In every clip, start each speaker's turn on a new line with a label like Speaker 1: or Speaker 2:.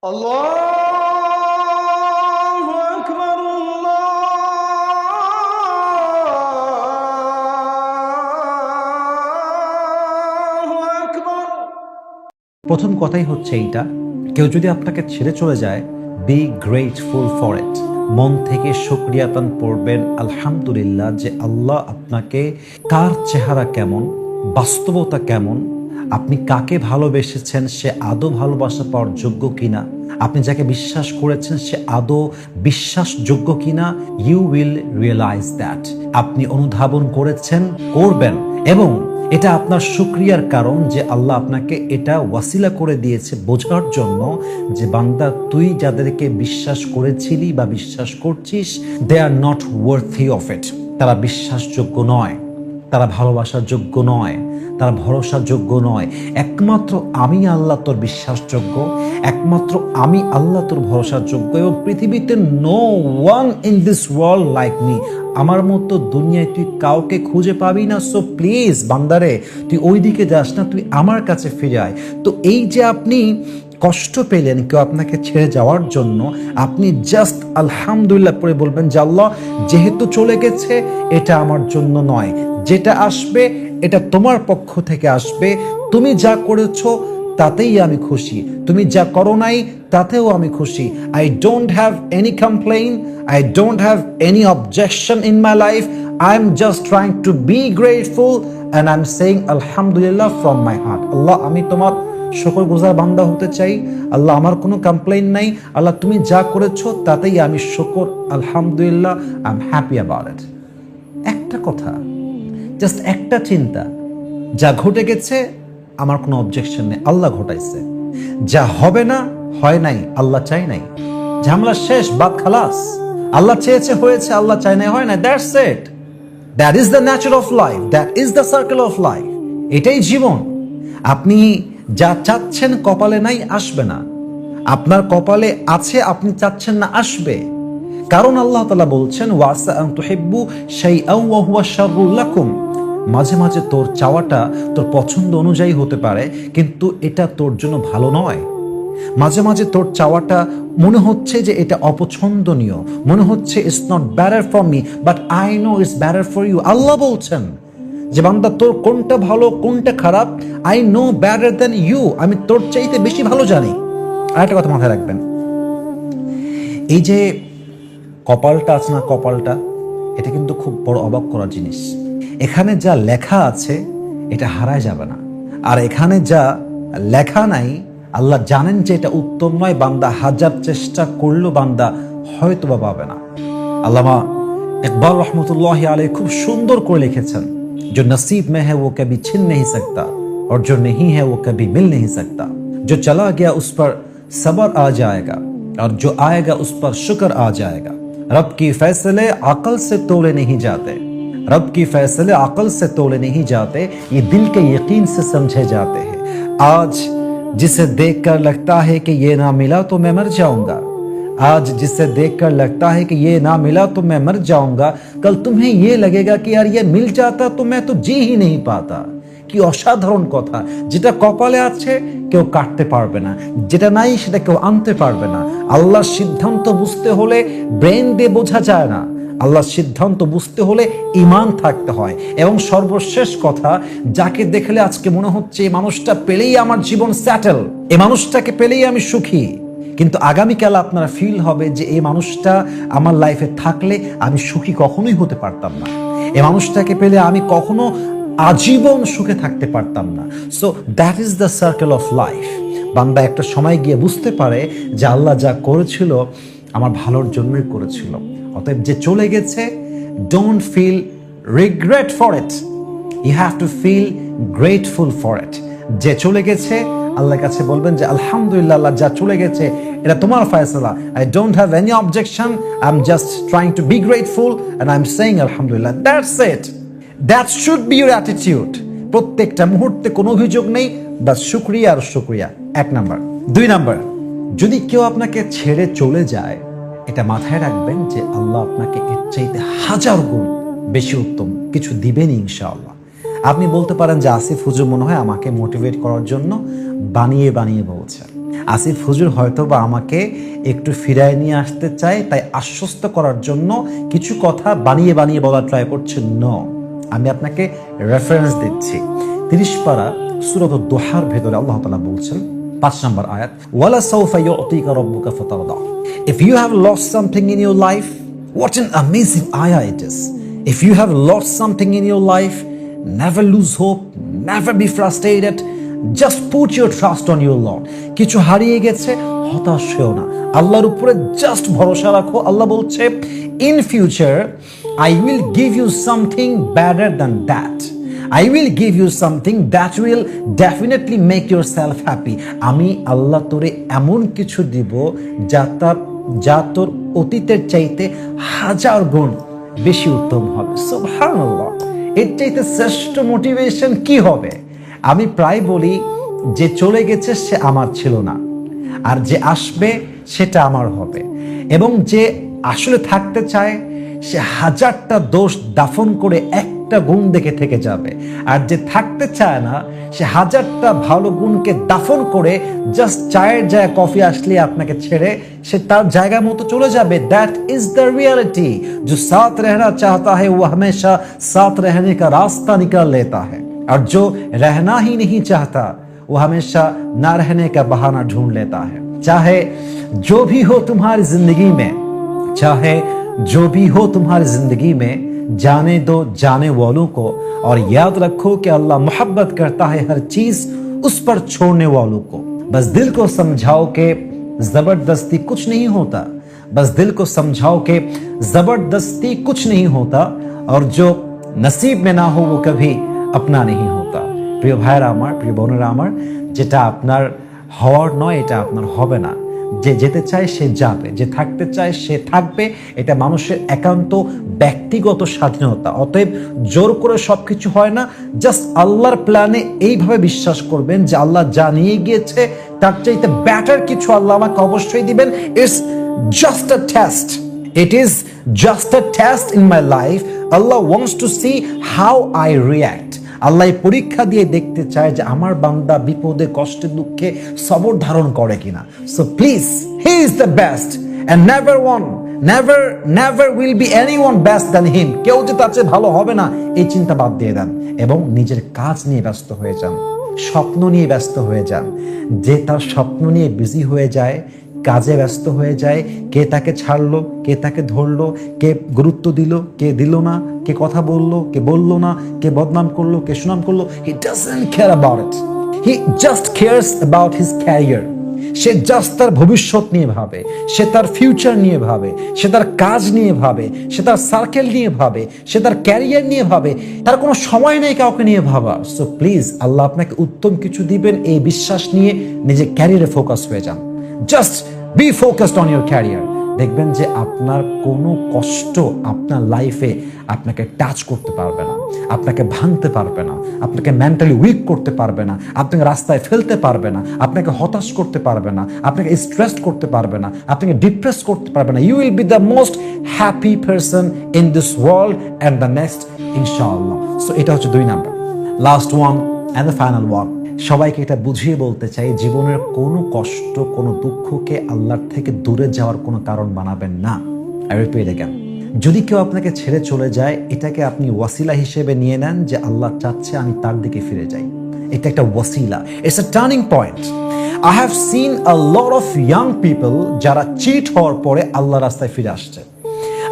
Speaker 1: আল্লাহু আকবার, আল্লাহু আকবার।
Speaker 2: প্রথম কথাই হচ্ছে এইটা, কেউ যদি আপনাকে ছেড়ে চলে যায়, বি গ্রেটফুল ফর ইট। মন থেকে শুকরিয়াতান পড়বেন, আলহামদুলিল্লাহ, যে আল্লাহ আপনাকে, কার চেহারা কেমন, বাস্তবতা কেমন, আপনি কাকে ভালোবেসেছেন, সে আদৌ ভালোবাসা পাওয়ার যোগ্য কিনা, আপনি যাকে বিশ্বাস করেছেন সে আদৌ বিশ্বাসযোগ্য কিনা, ইউ উইল রিয়েলাইজ দ্যাট। আপনি অনুধাবন করেছেন, করবেন, এবং এটা আপনার শুকরিয়ার কারণ যে আল্লাহ আপনাকে এটা ওয়াসিলা করে দিয়েছে বোঝার জন্য যে বান্দা, তুই যাদেরকে বিশ্বাস করেছিলি বা বিশ্বাস করছিস, they are not worthy of it. তারা বিশ্বাসযোগ্য নয়, তারা ভালোবাসার যোগ্য নয়, তারা ভরসার যোগ্য নয়। একমাত্র আমি আল্লাহ তোর বিশ্বাসযোগ্য, একমাত্র আমি আল্লাহ তোর ভরসার যোগ্য, এবং পৃথিবীতে no one in this world like me. আমার মতো দুনিয়ায় তুই কাউকে খুঁজে পাবি না। সো প্লিজ বান্দারে, তুই ওই দিকে যাস না, তুই আমার কাছে ফিরে আয়। তো এই যে আপনি কষ্ট পেলেন কেউ আপনাকে ছেড়ে যাওয়ার জন্য, আপনি জাস্ট আলহামদুলিল্লাহ পড়ে বলবেন যে আল্লাহ, যেহেতু চলে গেছে এটা আমার জন্য নয়, যেটা আসবে এটা তোমার পক্ষ থেকে আসবে। তুমি যা করেছো তাতেই আমি খুশি, তুমি যা করো নাই তাতেও আমি খুশি। I don't have any complain, I don't have any objection in my life. I am just trying to be grateful and I am saying আলহামদুলিল্লাহ ফ্রম মাই হার্ট। আল্লাহ, আমি তোমার শুকরগুজার বান্দা হতে চাই। আল্লাহ, আমার কোনো কমপ্লেইন নাই। আল্লাহ, তুমি যা করেছো তাতেই আমি শুকর, আলহামদুলিল্লাহ, I am happy about it. একটা কথা, জাস্ট একটা চিন্তা, যা ঘটে গেছে আমার কোনো অবজেকশন নেই, আল্লাহ ঘটাইছে। যা হবে না, হয় নাই, আল্লাহ চাই নাই। ঝামেলা শেষ, বাদ খালাস। আল্লাহ চেয়েছে হয়েছে, আল্লাহ চাই নাই হয় না, that's it. That is the Nature of life, that is the circle of life. এটাই জীবন। আপনি যা চাচ্ছেন কপালে নাই, আসবে না। আপনার কপালে আছে, আপনি চাচ্ছেন না, আসবে। কারণ আল্লাহ তাআলা বলছেন, ওয়াসা আন তুহিব্বু শাইআন ওয়া হুয়া শাররুল লাকুম। মাঝে মাঝে তোর চাওয়াটা তোর পছন্দ অনুযায়ী হতে পারে, কিন্তু এটা তোর জন্য ভালো নয়। মাঝে মাঝে তোর চাওয়াটা মনে হচ্ছে যে এটা অপছন্দনীয়, মনে হচ্ছে it's not better for me, but I know it's better for you. Allah বলছেন যে বান্দা, তোর কোনটা ভালো কোনটা খারাপ, I know better than you, আমি তোর চাইতে বেশি ভালো জানি। আর একটা কথা মাথায় রাখবেন, এই যে কপালটা আছে না, কপালটা, এটা কিন্তু খুব বড় অবাক করার জিনিস। এখানে যা লেখা আছে এটা হারায় যাবে না, আর এখানে যা লেখা নাই আল্লাহ জানেন যে এটা উত্তম নয়। বান্দা হাজার চেষ্টা করলেও বান্দা হয়তো বা পাবে না। আল্লামা ইকবাল রহমতুল্লাহি আলাইহি খুব সুন্দর করে লিখেছেন, जो नसीब में है वो कभी छिन नहीं सकता और जो नहीं है वो कभी मिल नहीं सकता। जो चला गया उस पर सब्र आ जाएगा और जो आएगा उस पर शुक्र आ जाएगा। रब की फैसले अकल से तोले नहीं जाते, रब की फैसले अकल से तोले नहीं जाते, ये दिल के यकीन से समझे जाते हैं। आज जिसे देखकर लगता है कि ये ना मिला तो मैं मर जाऊंगा, आज जिसे देखकर लगता है कि ये ना मिला तो मैं मर जाऊंगा, कल तुम्हें ये लगेगा कि यार ये मिल जाता तो मैं तो जी ही नहीं पाता। কি অসাধারণ কথা! যেটা কপালে আছে কেউ কাটতে পারবে না, যেটা নাই সেটা কেউ আনতে পারবে না। আল্লাহর সিদ্ধান্ত বুঝতে হলে ব্রেন দিয়ে বোঝা যায় না, আল্লাহর সিদ্ধান্ত বুঝতে হলে ঈমান থাকতে হয়। এবং সর্বশেষ কথা, যাকে দেখলে আজকে মনে হচ্ছে এই মানুষটা পেলেই আমার জীবন সেটেল, এই মানুষটাকে পেলেই আমি সুখী, কিন্তু আগামীকাল আপনারা ফিল হবে যে এই মানুষটা আমার লাইফে থাকলে আমি সুখী কখনোই হতে পারতাম না, এই মানুষটাকে পেলে আমি কখনো আজীবন সুখে থাকতে পারতাম না। So that is the circle of life. বান্দা একটা সময় গিয়ে বুঝতে পারে যে আল্লাহ যা করেছিল আমার ভালোর জন্যই করেছিল। অতএব যে চলে গেছে, don't feel regret for it, you have to feel grateful for it. যে চলে গেছে আল্লাহর কাছে বলবেন যে আলহামদুলিল্লাহ, আল্লাহ যা চলে গেছে এটা তোমার ফয়সালা, I don't have any objection, I am just trying to be grateful and I am saying আলহামদুলিল্লাহ। That's it, that should be your attitude. প্রত্যেকটা মুহূর্তে কোনো অভিযোগ নেই, বাস শুকরিয়া আর শুকরিয়া, 1 নাম্বার। 2 নাম্বার, যদি কেউ আপনাকে ছেড়ে চলে যায়, এটা মাথায় রাখবেন যে আল্লাহ আপনাকে এর চাইতে 1000 গুণ বেশি উত্তম কিছু দিবেনই ইনশাআল্লাহ। আপনি বলতে পারেন যে আসিফ হুজুর মনে হয় আমাকে মোটিভেট করার জন্য বানিয়ে বানিয়ে বলছেন। আসিফ হুজুর হয়তো বা আমাকে একটু ফিরায় নিয়ে আসতে চায়, তাই আশ্বস্ত করার জন্য কিছু কথা বানিয়ে বানিয়ে বলার ট্রাই করছে। নো, আমি আপনাকে রেফারেন্স দিচ্ছি। 30 পারা সূরা দোহার ভেতরে আল্লাহ তাআলা বলছেন 5 নম্বর আয়াত, ওয়ালা সাউফা ইউতিকা রাব্বুকা ফাতারদা। If you have lost something in your life, what an amazing ayah it is. If you have lost something in your life, never lose hope, never be frustrated. Just put your trust on your Lord. কিছু হারিয়ে গেছে, হতাশ হও না, আল্লাহর উপরে just ভরসা রাখো। আল্লাহ বলছে, in future I will give you something better than that. I will give you something that will definitely make yourself happy. আমি আল্লাহ তোরে এমন কিছু দিব যা তোর অতীতের চাইতে 1000 গুণ বেশি উত্তম হবে। সুবহানাল্লাহ, এর চাইতে শ্রেষ্ঠ মোটিভেশন কি হবে? আমি প্রায় বলি, যে চলে গেছে সে আমার ছিল না, আর যে আসবে সেটা আমার হবে। এবং যে আসলে থাকতে চায় সে 1000টা দোষ দাফন করে একটা গুণ দেখে থেকে যাবে, আর যে থাকতে চায় না সে 1000টা ভালো গুণকে দাফন করে জাস্ট চায়ের জায়গায় কফি আসলে আপনাকে ছেড়ে সে তার জায়গা মতো চলে যাবে। That is the reality. जो साथ रहना चाहता है वो हमेशा साथ रहने का रास्ता निकाल लेता है, और जो रहना ही नहीं चाहता वो हमेशा ना रहने का बहाना ढूंढ लेता है। चाहे जो भी हो तुम्हारी जिंदगी में, चाहे जो भी हो तुम्हारी जिंदगी में, जाने दो जाने वालों को, और याद रखो कि अल्लाह मोहब्बत करता है हर चीज उस पर छोड़ने वालों को। बस दिल को समझाओ कि जबरदस्ती कुछ नहीं होता, बस दिल को समझाओ कि जबरदस्ती कुछ नहीं होता, और जो नसीब में ना हो वो कभी अपना नहीं होता। প্রিয় ভাইরা আমার, প্রিয় বোনেরা আমার, যেটা আপনার হওয়ার নয় এটা আপনার হবে না। যে যেতে চায় সে যাবে, যে থাকতে চায় সে থাকবে। এটা মানুষের একান্ত ব্যক্তিগত স্বাধীনতা। অতএব জোর করে সবকিছু হয় না। জাস্ট আল্লাহর প্ল্যানে এইভাবে বিশ্বাস করবেন যে আল্লাহ যা নিয়ে গিয়েছে তার চাইতে বেটার কিছু আল্লাহ আমাকে অবশ্যই দিবেন। It's just a test, it is just a test in my life. Allah wants to see how I react. Allah পরীক্ষা দিয়ে দেখতে চায় যে আমার বান্দা বিপদে কষ্টে দুঃখে সবর ধারণ করে কিনা। So please, he is the best and never will be anyone best than him. কেউ যে তার চেয়ে ভালো হবে না এই চিন্তা বাদ দিয়ে দেন, এবং নিজের কাজ নিয়ে ব্যস্ত হয়ে যান, স্বপ্ন নিয়ে ব্যস্ত হয়ে যান। যে তার স্বপ্ন নিয়ে বিজি হয়ে যায়, কাজে ব্যস্ত হয়ে যায়, কে তাকে ছাড়লো, কে তাকে ধরলো, কে গুরুত্ব দিল, কে দিল না, কে কথা বললো, কে বললো না, কে বদনাম করলো, কে সুনাম করলো, he doesn't care about it. He just cares about his career. Say just তার ভবিষ্যৎ নিয়ে ভাবে, সে তার ফিউচার নিয়ে ভাবে, সে তার কাজ নিয়ে ভাবে, সে তার সার্কেল নিয়ে ভাবে, সে তার ক্যারিয়ার নিয়ে ভাবে। তার কোনো সময় নেই কাউকে নিয়ে ভাবা। সো প্লিজ, আল্লাহ আপনাকে উত্তম কিছু দিবেন এই বিশ্বাস নিয়ে নিজের ক্যারিয়ারে ফোকাস হয়ে যান। Just be focused on your career. দেখবেন যে আপনার কোনো কষ্ট আপনার লাইফে আপনাকে টাচ করতে পারবে না, আপনাকে ভাঙতে পারবে না, আপনাকে মেন্টালি উইক করতে পারবে না, আপনাকে রাস্তায় ফেলতে পারবে না, আপনাকে হতাশ করতে পারবে না, আপনাকে স্ট্রেস করতে পারবে না, আপনাকে ডিপ্রেস করতে পারবে না। You will be the most happy person in this world and the next, ইনশাআল্লাহ। সো এটা হচ্ছে 2 number. Last one and the final one. সবাইকে এটা বুঝিয়ে বলতে চাই, জীবনের কোনো কষ্ট, কোনো দুঃখকে আল্লাহর থেকে দূরে যাওয়ার কোনো কারণ বানাবেন না। আই রিপিট अगेन, যদি কেউ আপনাকে ছেড়ে চলে যায়, এটাকে আপনি ওয়াসিলা হিসেবে নিয়ে নেন যে আল্লাহ চাচ্ছে আমি তার দিকে ফিরে যাই। এটা একটা ওয়াসিলা, it's a turning point. I have seen a lot of young people যারা চিট হওয়ার পরে আল্লাহর রাস্তায় ফিরে আসছে।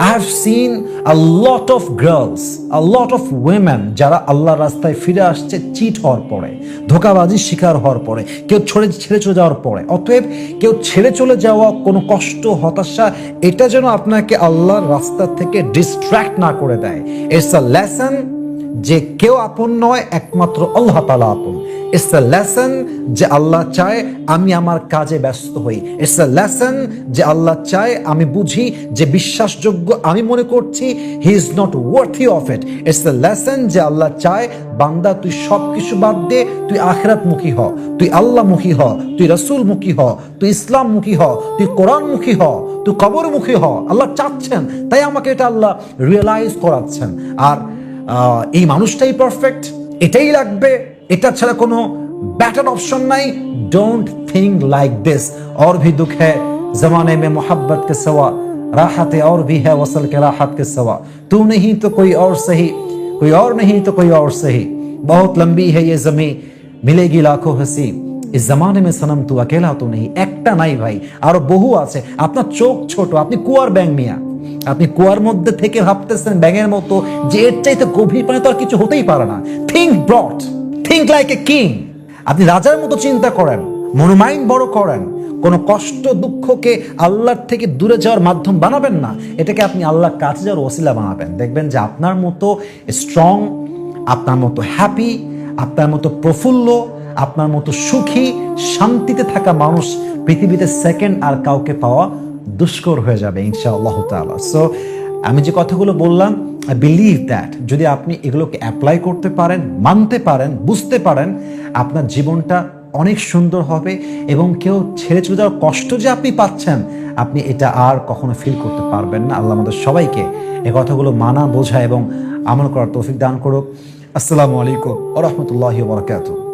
Speaker 2: I have seen a lot of girls, a lot of women যারা আল্লাহর রাস্তায় ফিরে আসছে চিট হওয়ার পরে, ধোঁকাবাজির শিকার হওয়ার পরে, কেউ ছেড়ে চলে যাওয়ার পরে। অতএব কেউ ছেড়ে চলে যাওয়া, কোনো কষ্ট, হতাশা, এটা যেন আপনাকে আল্লাহর রাস্তা থেকে ডিস্ট্র্যাক্ট না করে দেয়। ইটস আ লেসন যে কেউ আপন নয়, একমাত্র আল্লাহ তাআলা আপন। ইটস আ লেসন যে আল্লাহ চায় আমি আমার কাজে ব্যস্ত হই। ইটস আ লেসন যে আল্লাহ চায় আমি বুঝি যে বিশ্বাসযোগ্য আমি মনে করছি he is not worthy of it. It's a lesson যে আল্লাহ চায় বান্দা তুই সব কিছু বাদ দে, তুই আখিরাতমুখী হ, তুই আল্লাহমুখী হ, তুই রাসূলমুখী হ, তুই ইসলামমুখী হ, তুই কোরআনমুখী হ, তুই কবরমুখী হ। আল্লাহ চাচ্ছেন, তাই আমাকে এটা আল্লাহ রিয়েলাইজ করাচ্ছেন। আর এই মানুষটাই পারফেক্ট, এটাই লাগবে, এটা ছাড়া কোনো বেটার অপশন নাই। ডোন্ট थिंक लाइक दिस और भी दुख है जमाने में मोहब्बत के सवा राहत और भी है वसल के राहत के सवा तू नहीं तो कोई और सही कोई और नहीं तो कोई और सही बहुत लंबी है ये जमीन मिलेगी लाखों हंसी इस जमाने में सनम तू अकेला तो नहीं একটা নাই ভাই আরো বহু আছে আপনার চোখ ছোট আপনি কুয়ার ব্যাঙ মিয়া আপনি কুয়ার মধ্যে থেকে ভাবতেছেন ব্যাঙের মতো যে এর চাইতে গভীর পানি তো আর কিছু হতেই পারে না think broad think like a king আপনি রাজার মতো চিন্তা করেন মনোমাইন্ড বড় করেন কোন কষ্ট দুঃখকে আল্লাহর থেকে দূরে যাওয়ার মাধ্যম বানাবেন না এটাকে আপনি আল্লাহর কাছে যাওয়ার ওসিলা বানাবেন দেখবেন যে আপনার মতো স্ট্রং আপনার মতো হ্যাপি আপনার মতো প্রফুল্ল আপনার মতো সুখী শান্তিতে থাকা মানুষ পৃথিবীতে সেকেন্ড আর কাউকে পাওয়া দুষ্কর হয়ে যাবে ইনশাআল্লাহ তাআলা সো আমি যে কথাগুলো বললাম আই বিলিভ দ্যাট যদি আপনি এগুলোকে অ্যাপ্লাই করতে পারেন মানতে পারেন বুঝতে পারেন আপনার জীবনটা অনেক সুন্দর হবে এবং কেউ ছেড়ে চলে যাওয়ার কষ্ট যে আপনি পাচ্ছেন আপনি এটা আর কখনো ফিল করতে পারবেন না আল্লাহ আমাদের সবাইকে এই কথাগুলো মানা বোঝা এবং আমল করার তৌফিক দান করুক আসসালামু আলাইকুম ওয়া রাহমাতুল্লাহি ওয়া বারাকাতুহু